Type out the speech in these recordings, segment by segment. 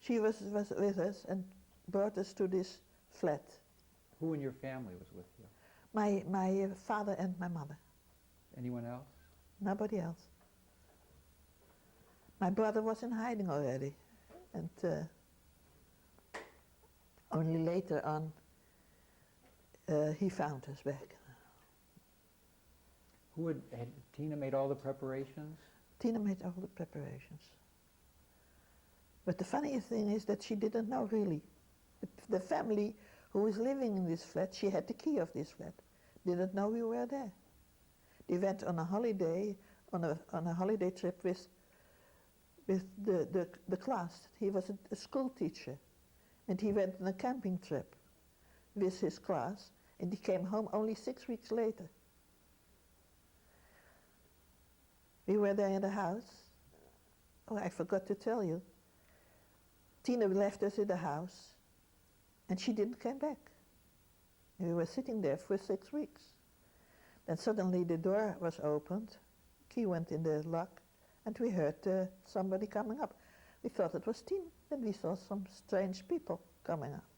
she was with us and brought us to this flat. Who in your family was with you? My father and my mother. Anyone else? Nobody else. My brother was in hiding already, and only later on he found us back. Had Tina made all the preparations? Tina made all the preparations. But the funniest thing is that she didn't know really. The family who was living in this flat, she had the key of this flat, didn't know we were there. They went on a holiday, on a holiday trip with the class. He was a school teacher, and he went on a camping trip with his class, and he came home only 6 weeks later. We were there in the house. Oh, I forgot to tell you. Tina left us in the house, and she didn't come back. And we were sitting there for 6 weeks. Then suddenly the door was opened, key went in the lock, and we heard somebody coming up. We thought it was Tina. Then we saw some strange people coming up.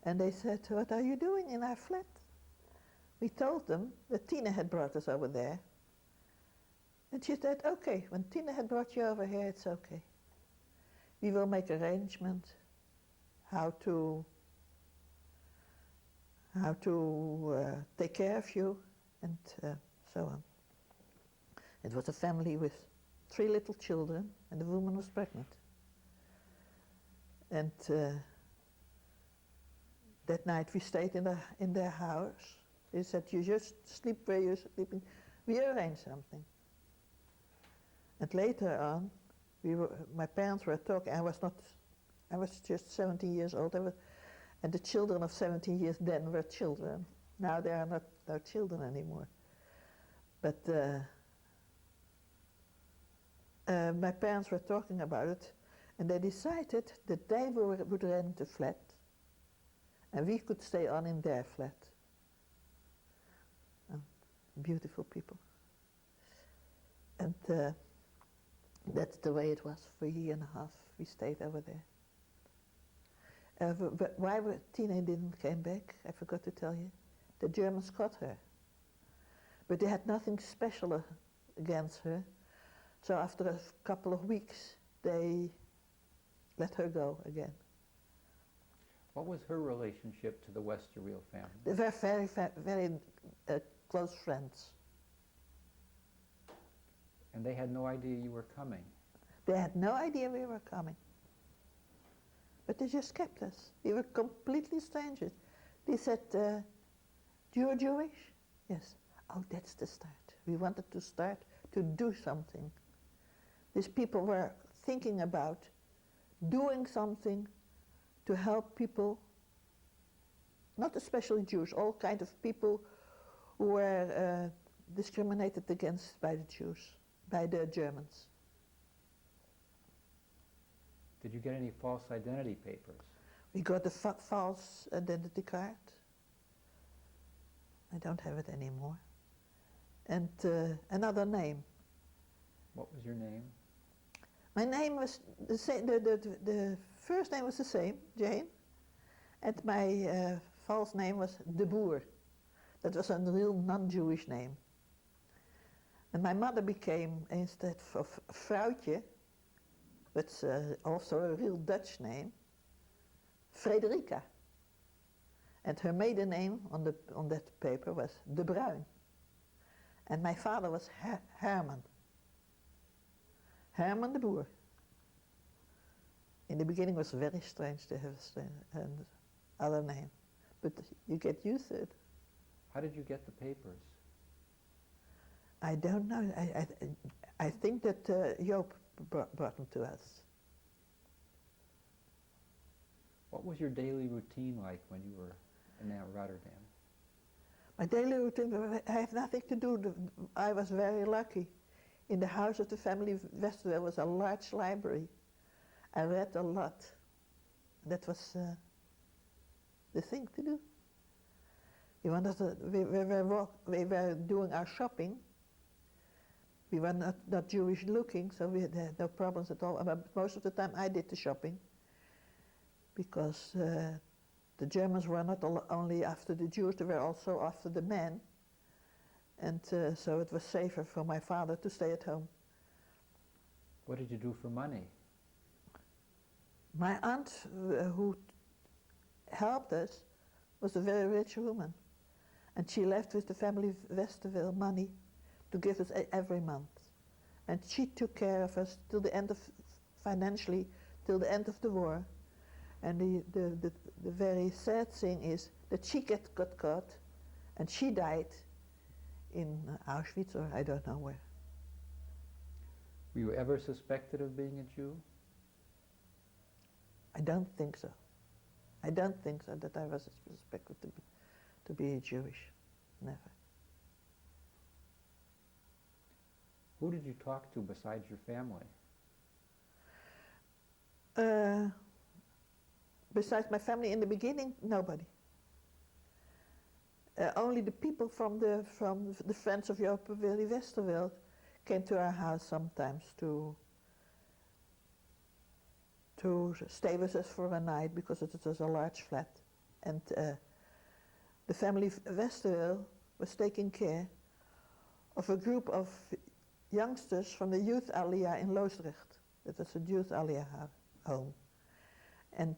And they said, "What are you doing in our flat?" We told them that Tina had brought us over there. And she said, "Okay, when Tina had brought you over here, it's okay. We will make arrangements how to take care of you," and so on. It was a family with 3 little children, and the woman was pregnant. And that night we stayed in their house. They said, "You just sleep where you're sleeping. We arrange something." And later on, my parents were talking. I was just 17 years old, and the children of 17 years then were children. Now they are not children anymore. But my parents were talking about it, and they decided that they would rent a flat, and we could stay on in their flat. Beautiful people. And that's the way it was for a year and a half. We stayed over there. But why Tina didn't came back, I forgot to tell you. The Germans caught her. But they had nothing special against her. So after a couple of weeks, they let her go again. What was her relationship to the Westerweel family? They were very close friends. And they had no idea you were coming? They had no idea we were coming. But they just kept us. We were completely strangers. They said, "You're Jewish?" "Yes." "Oh, that's the start." We wanted to start to do something. These people were thinking about doing something to help people, not especially Jews, all kinds of people who were discriminated against by the Jews, by the Germans. Did you get any false identity papers? We got a false identity card. I don't have it anymore. And another name. What was your name? My name was the same. The first name was the same, Jane, and my false name was De Boer. That was a real non-Jewish name. And my mother became, instead of Vrouwtje, that's also a real Dutch name, Frederica. And her maiden name on that paper was De Bruin. And my father was Herman. Herman de Boer. In the beginning it was very strange to have another name, but you get used to it. How did you get the papers? I don't know. I think that Joop brought them to us. What was your daily routine like when you were in Rotterdam? My daily routine, I have nothing to do. I was very lucky. In the house of the family Westerweel was a large library. I read a lot. That was the thing to do. We were doing our shopping, We were not Jewish looking, so we had no problems at all. But most of the time I did the shopping, because the Germans were not only after the Jews, they were also after the men. And so it was safer for my father to stay at home. What did you do for money? My aunt, who helped us, was a very rich woman. And she left with the family Westerville money to give us every month. And she took care of us till the end of, financially, till the end of the war. And the very sad thing is that she got caught, and she died in Auschwitz, or I don't know where. Were you ever suspected of being a Jew? I don't think so. I don't think so, that I was suspected to be Jewish. Never. Who did you talk to besides your family? Besides my family in the beginning, nobody. Only the people from the Friends of Joop Willy Westerveld came to our house sometimes to stay with us for a night, because it was a large flat. And the family Westerveld was taking care of a group of youngsters from the youth Aliyah in Loosdrecht. It was a youth Aliyah home. And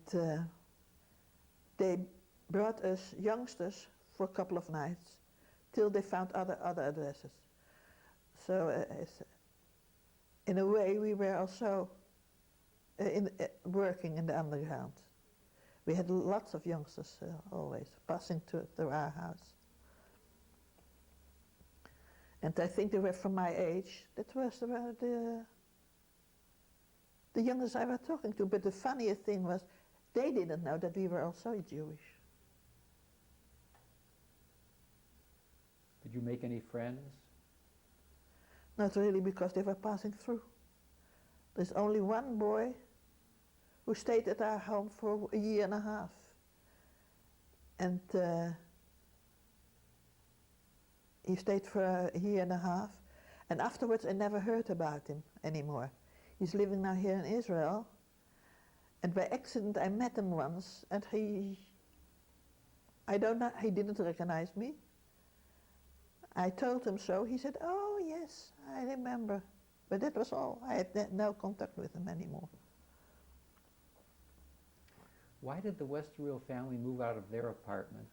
they brought us youngsters for a couple of nights till they found other addresses. So in a way we were also working in the underground. We had lots of youngsters always passing through our house. And I think they were from my age. That was the youngest I was talking to. But the funniest thing was, they didn't know that we were also Jewish. Did you make any friends? Not really, because they were passing through. There's only one boy who stayed at our home for a year and a half. And he stayed for a year and a half, and afterwards I never heard about him anymore. He's living now here in Israel, and by accident I met him once, and he didn't recognize me. I told him so. He said, "Oh yes, I remember." But that was all. I had no contact with him anymore. Why did the Westerville family move out of their apartment?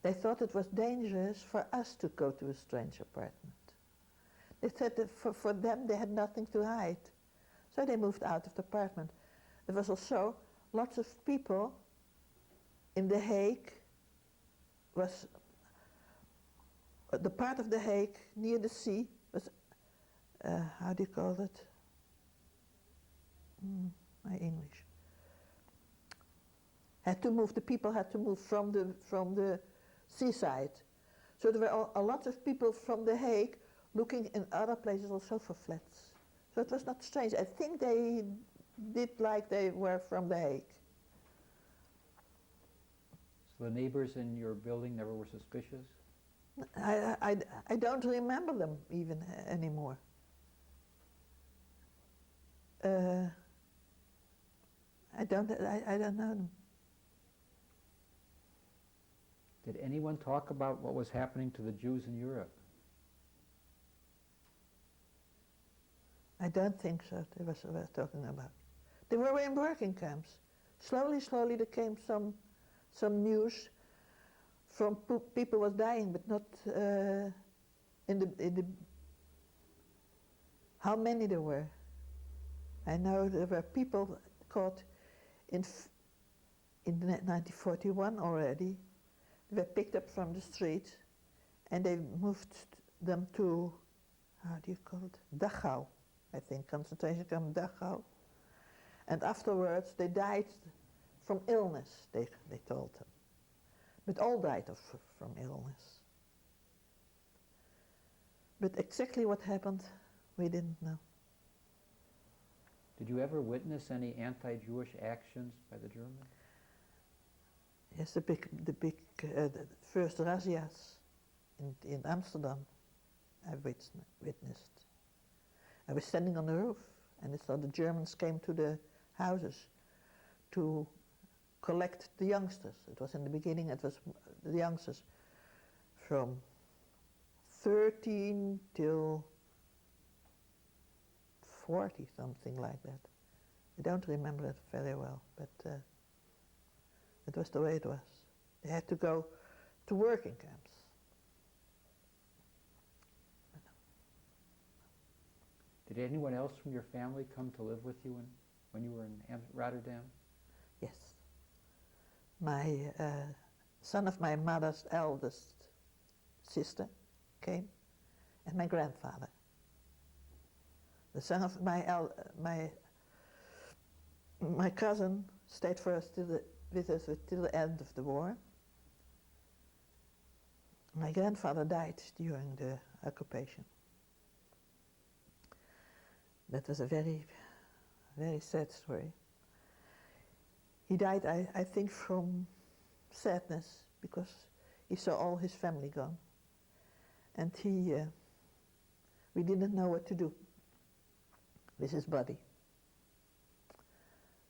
They thought it was dangerous for us to go to a strange apartment. They said that for them they had nothing to hide. So they moved out of the apartment. There was also lots of people in The Hague. Was the part of The Hague near the sea was, how do you call it? My English. The people had to move from the seaside. So there were a lot of people from The Hague looking in other places also for flats. So it was not strange. I think they did like they were from The Hague. So the neighbors in your building never were suspicious? I don't remember them even anymore. I don't know them. Did anyone talk about what was happening to the Jews in Europe? I don't think so. They were talking about. They were in working camps. Slowly there came some news from people was dying, but not in the how many there were. I know there were people caught in 1941 already. They were picked up from the street, and they moved them to, how do you call it? Dachau, I think, concentration camp Dachau. And afterwards they died from illness, they told them. But all died from illness. But exactly what happened, we didn't know. Did you ever witness any anti-Jewish actions by the Germans? Yes, the first razzias in Amsterdam I witnessed. I was standing on the roof, and I saw the Germans came to the houses to collect the youngsters. It was in the beginning, it was the youngsters from 13 till 40, something like that. I don't remember it very well, but it was the way it was. They had to go to working camps. Did anyone else from your family come to live with you when you were in Rotterdam? Yes. My son of my mother's eldest sister came, and my grandfather. The son of my cousin stayed for us with us till the end of the war. My grandfather died during the occupation. That was a very, very sad story. He died, I think, from sadness, because he saw all his family gone. And we didn't know what to do with his body.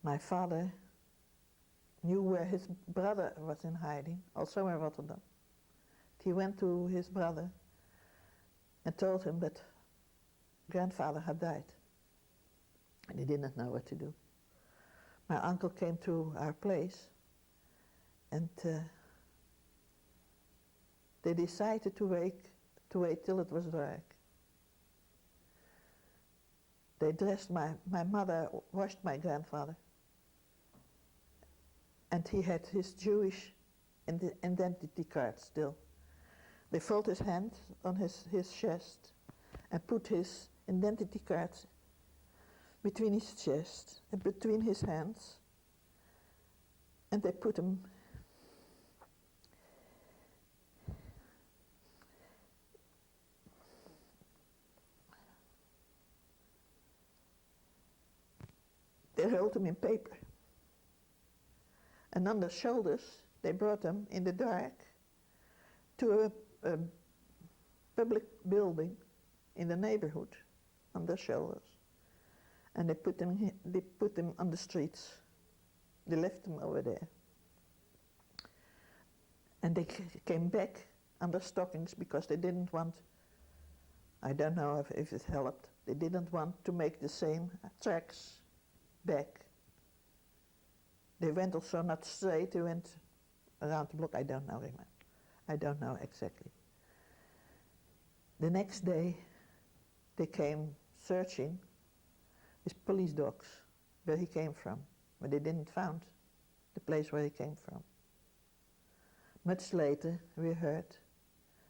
My father knew where his brother was in hiding, also in Rotterdam. He went to his brother and told him that grandfather had died. And he didn't know what to do. My uncle came to our place, and they decided to wait till it was dark. They dressed my mother, washed my grandfather, and he had his Jewish identity card still. They folded his hand on his chest and put his identity card between his chest and between his hands, and they put him they rolled him in paper, and on their shoulders they brought him in the dark to a public building in the neighborhood on their shoulders. And they put him on the streets. They left him over there. And they came back under stockings because they didn't want, I don't know if it helped, they didn't want to make the same tracks back. They went also not straight, they went around the block, I don't know exactly. The next day they came searching with police dogs where he came from, but they didn't find the place where he came from. Much later we heard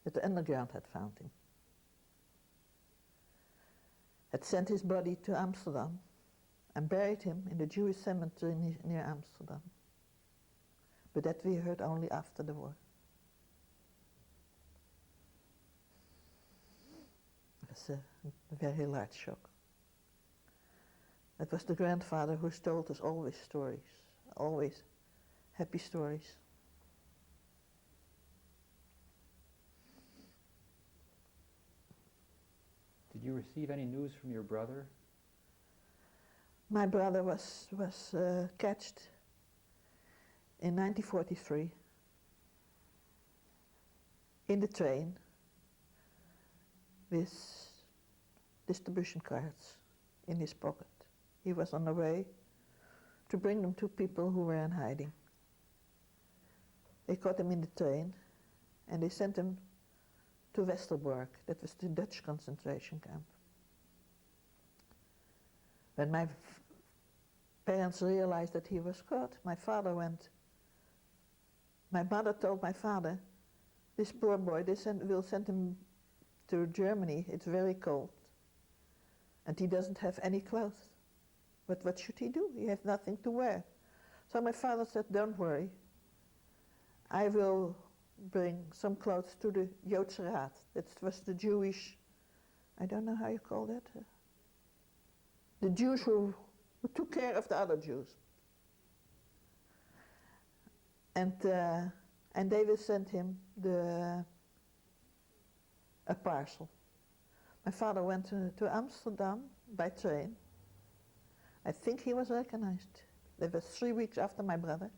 that the underground had found him, had sent his body to Amsterdam and buried him in the Jewish cemetery near Amsterdam. But that we heard only after the war. It was a very large shock. That was the grandfather who told us always stories, always happy stories. Did you receive any news from your brother? My brother was catched in 1943 in the train with distribution cards in his pocket. He was on the way to bring them to people who were in hiding. They caught him in the train and they sent him to Westerbork. That was the Dutch concentration camp. When my parents realized that he was caught, my mother told my father, this poor boy, we'll send him to Germany, it's very cold. And he doesn't have any clothes. But what should he do? He has nothing to wear. So my father said, don't worry. I will bring some clothes to the Joodse Raad. That was the Jewish, I don't know how you call that. The Jews who took care of the other Jews. And they will send him a parcel. My father went to Amsterdam by train. I think he was recognized. That was 3 weeks after my brother,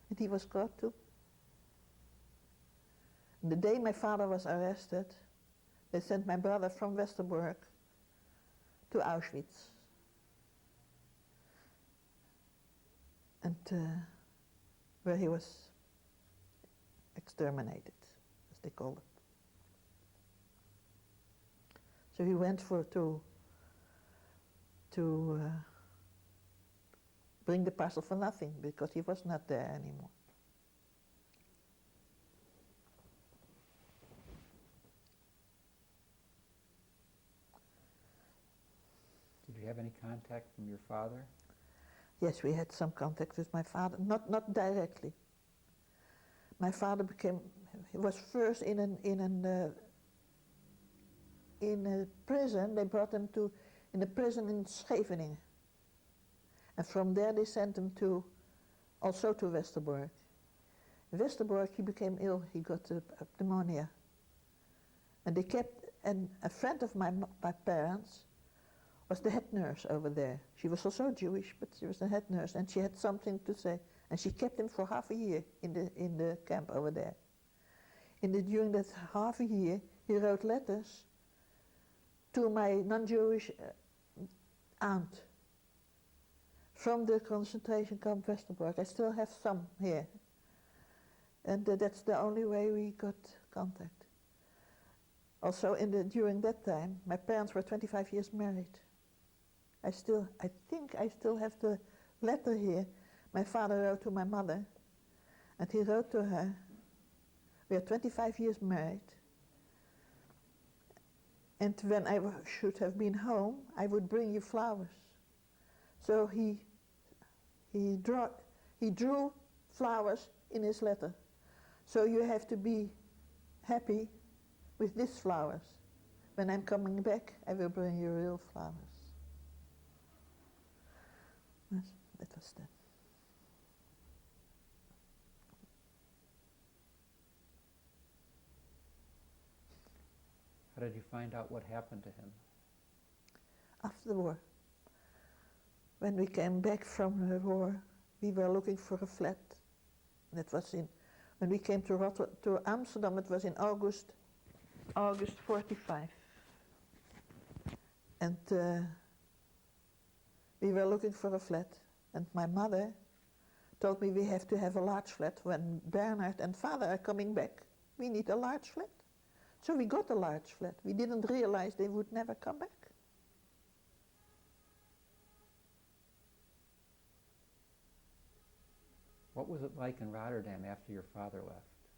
and he was caught too. The day my father was arrested, they sent my brother from Westerbork to Auschwitz. And where he was exterminated, as they called it. So he went to bring the parcel for nothing, because he was not there anymore. Did you have any contact from your father? Yes, we had some contact with my father, not directly. My father he was first in a prison. They brought him in a prison in Scheveningen. And from there they sent him also to Westerbork. In Westerbork he became ill, he got pneumonia. And a friend of my parents was the head nurse over there. She was also Jewish, but she was the head nurse, and she had something to say. And she kept him for half a year in the camp over there. During that half a year, he wrote letters to my non-Jewish aunt from the concentration camp Westerbork. I still have some here. And that's the only way we got contact. Also, during that time, my parents were 25 years married. I think I still have the letter here. My father wrote to my mother, and he wrote to her, "We are 25 years married, and when I should have been home, I would bring you flowers." So he drew flowers in his letter. "So you have to be happy with these flowers. When I'm coming back, I will bring you real flowers." Yes, that was that. How did you find out what happened to him? After the war. When we came back from the war, we were looking for a flat. That was when we came to Amsterdam, it was in August 45. And we were looking for a flat. And my mother told me we have to have a large flat. When Bernard and father are coming back, we need a large flat. So we got a large flat. We didn't realize they would never come back. What was it like in Rotterdam after your father left?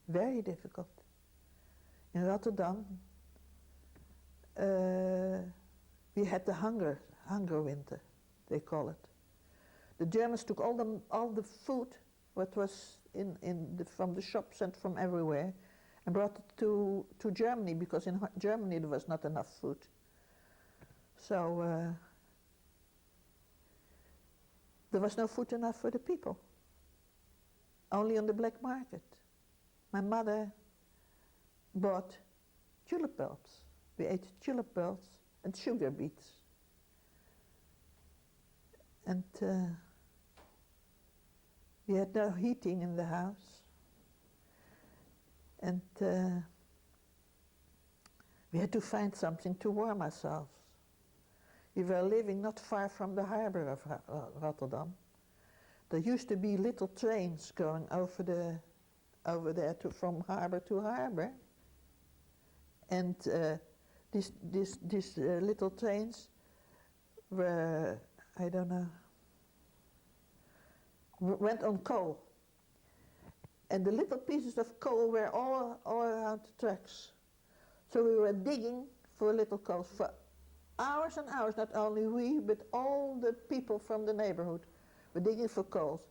Very difficult. In Rotterdam, we had the hunger winter, they call it. The Germans took all the food what was from the shops and from everywhere, and brought it to Germany, because in Germany there was not enough food. So there was no food enough for the people. Only on the black market. My mother bought tulip bulbs. We ate tulip bulbs and sugar beets. And we had no heating in the house. And we had to find something to warm ourselves. We were living not far from the harbor of Rotterdam. There used to be little trains going over there from harbor to harbor. And these little trains were, I don't know, went on coal. And the little pieces of coal were all around the tracks. So we were digging for little coal for hours and hours, not only we, but all the people from the neighborhood were digging for coals.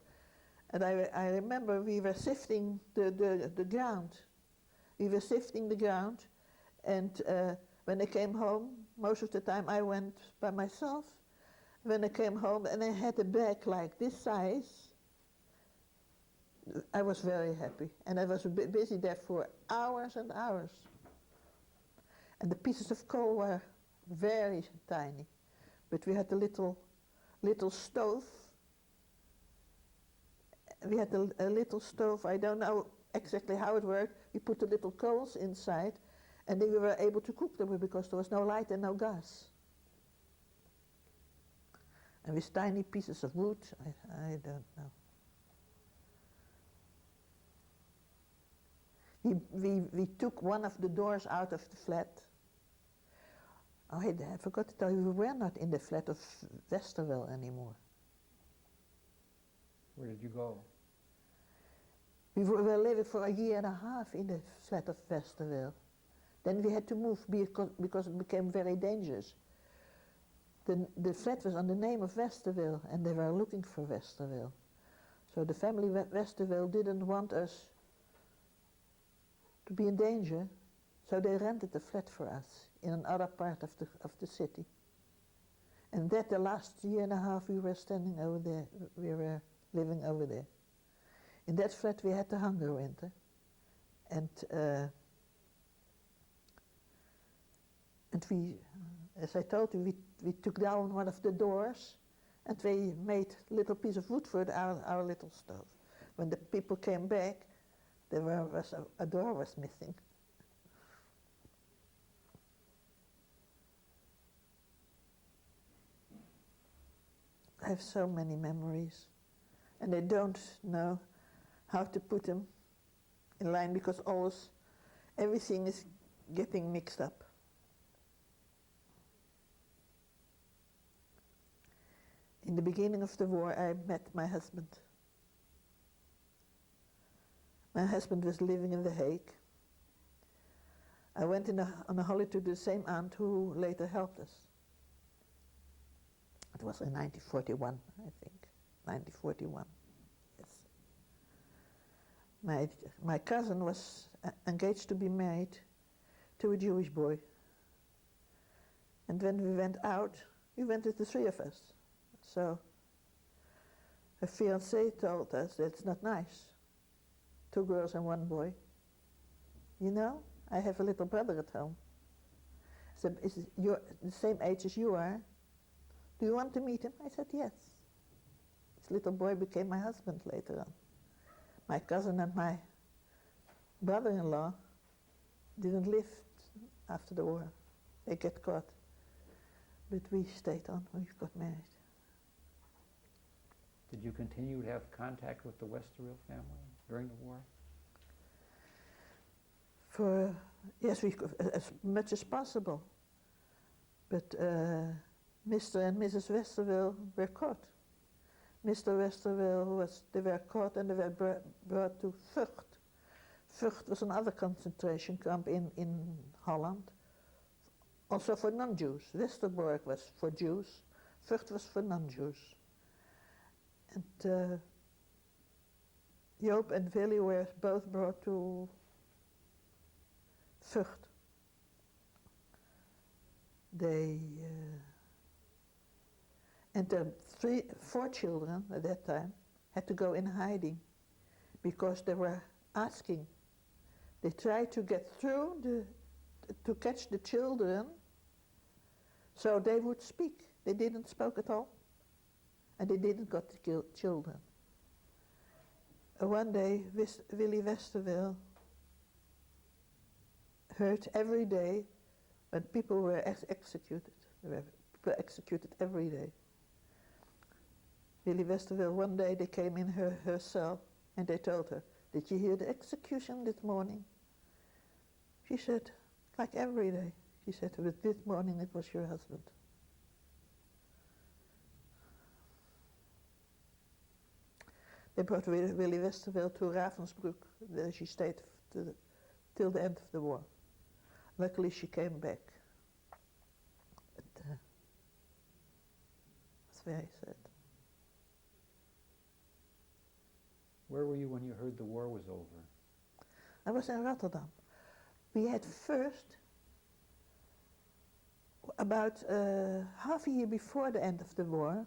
And I remember we were sifting the ground. We were sifting the ground, and when I came home, most of the time I went by myself. When I came home and I had a bag like this size, I was very happy. And I was busy there for hours and hours. And the pieces of coal were very tiny. but we had a little stove. We had a little stove. I don't know exactly how it worked. We put the little coals inside, and then we were able to cook them because there was no light and no gas. And with tiny pieces of wood, I don't know. We took one of the doors out of the flat. Oh, I forgot to tell you, we were not in the flat of Westerwil anymore. Where did you go? We were living for a year and a half in the flat of Westerwil. Then we had to move because it became very dangerous. The flat was on the name of Westerwil, and they were looking for Westerwil. So the family Westerwil didn't want us to be in danger, so they rented a flat for us in another part of the city. And that the last year and a half we were standing over there, we were living over there. In that flat we had the hunger winter, and we, as I told you, we took down one of the doors, and we made a little piece of wood for our little stove. When the people came back, there was a door was missing. I have so many memories, and I don't know how to put them in line because everything is getting mixed up. In the beginning of the war, I met my husband. My husband was living in The Hague. I went on a holiday to the same aunt who later helped us. It was in 1941, I think. 1941, yes. My cousin was engaged to be married to a Jewish boy. And when we went out, we went with the three of us. So her fiancé told us that's not nice. 2 girls and 1 boy. You know, I have a little brother at home. So you're the same age as you are. Do you want to meet him? I said yes. This little boy became my husband later on. My cousin and my brother-in-law didn't live after the war. They got caught. But we stayed on, we got married. Did you continue to have contact with the Westerwil family during the war? Yes, we could, as much as possible. But Mr. and Mrs. Westerwil were caught. Mr. Westerwil they were caught and they were brought to Vught. Vught was another concentration camp in Holland, also for non-Jews. Westerbork was for Jews, Vught was for non-Jews. And Joop and Willy were both brought to Vught. And the 4 children at that time had to go in hiding because they were asking. They tried to get through to catch the children so they would speak. They didn't speak at all, and they didn't got to kill children. One day, Willy Westerwil heard every day when people were executed. There were people executed every day. Willy Westerwil, one day they came in her cell and they told her, "Did you hear the execution this morning?" She said, "Like every day." She said, "But this morning it was your husband." They brought Willy Westerwil to Ravensbrück, where she stayed till the end of the war. Luckily she came back. But it's very sad. Where were you when you heard the war was over? I was in Rotterdam. We had first, about half a year before the end of the war,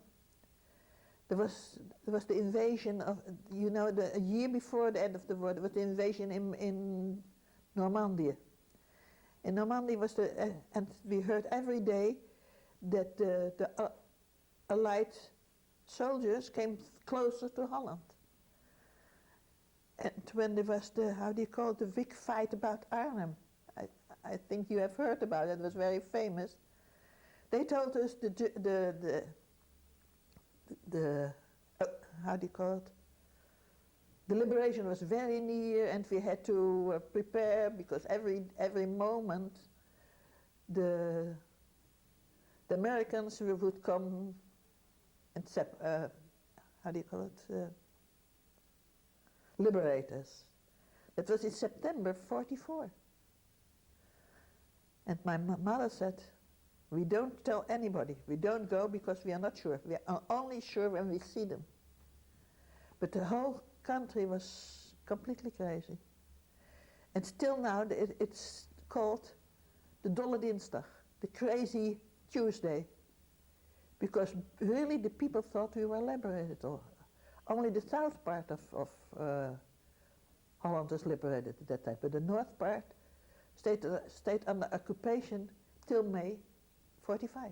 there was the invasion of, a year before the end of the war, there was the invasion in Normandy. In Normandy was and we heard every day that the Allied soldiers came closer to Holland. And when there was the, how do you call it, the big fight about Arnhem, I think you have heard about it, it was very famous. They told us how do you call it, the liberation was very near and we had to prepare because every moment the Americans would come and how do you call it, liberate us. That was in September 44. And my mother said, we don't tell anybody, we don't go because we are not sure. We are only sure when we see them. But the whole country was completely crazy. And still now it's called the Dolle Dinsdag, the crazy Tuesday. Because really the people thought we were liberated. Only the south part of Holland was liberated at that time. But the north part stayed under occupation till May 45.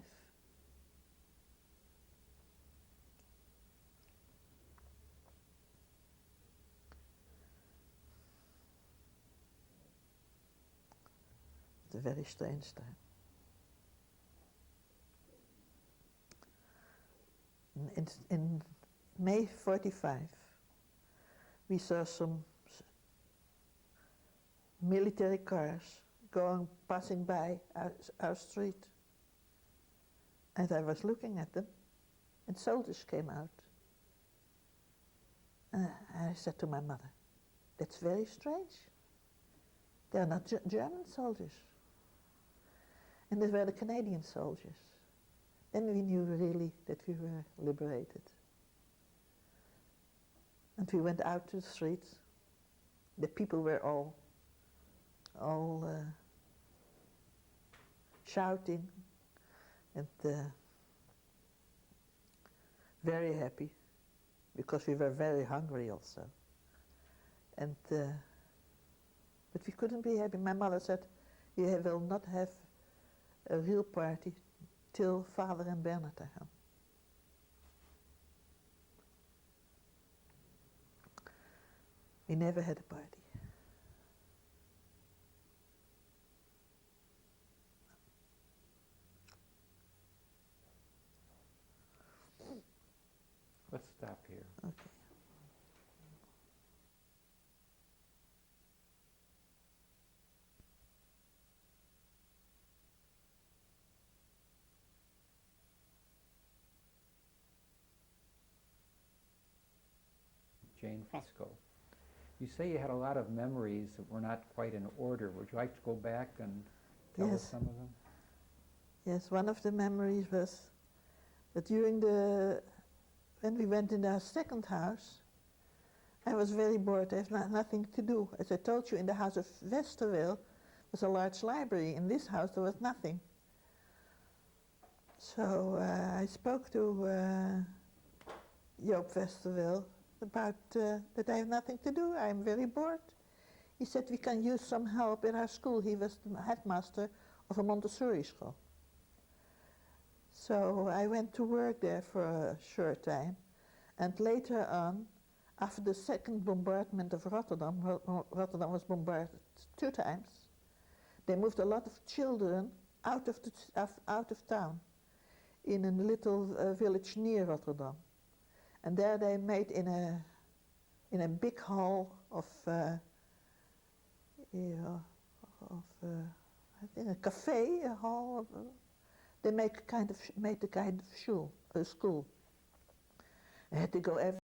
It's a very strange time. In May 45, we saw some military cars passing by our street. And I was looking at them, and soldiers came out. And I said to my mother, that's very strange. They are not German soldiers. And they were the Canadian soldiers. Then we knew really that we were liberated. And we went out to the streets. The people were all shouting and very happy because we were very hungry also. And but we couldn't be happy. My mother said, you will not have a real party till Father and Bernard are home. We never had a party. Let's stop here. Okay. Jane Fresco. You say you had a lot of memories that were not quite in order. Would you like to go back and tell us some of them? Yes, one of the memories was that when we went in our second house, I was very bored. I had nothing to do. As I told you, in the house of Westerwil was a large library. In this house there was nothing. So I spoke to Joop Westerwil about that I have nothing to do. I'm very bored. He said we can use some help in our school. He was the headmaster of a Montessori school. So I went to work there for a short time, and later on, after the second bombardment of Rotterdam, Rotterdam was bombarded 2 times, they moved a lot of children out of town in a little village near Rotterdam. And there they made in a big hall of I think a cafe, a hall. They made a kind of school. I had to go every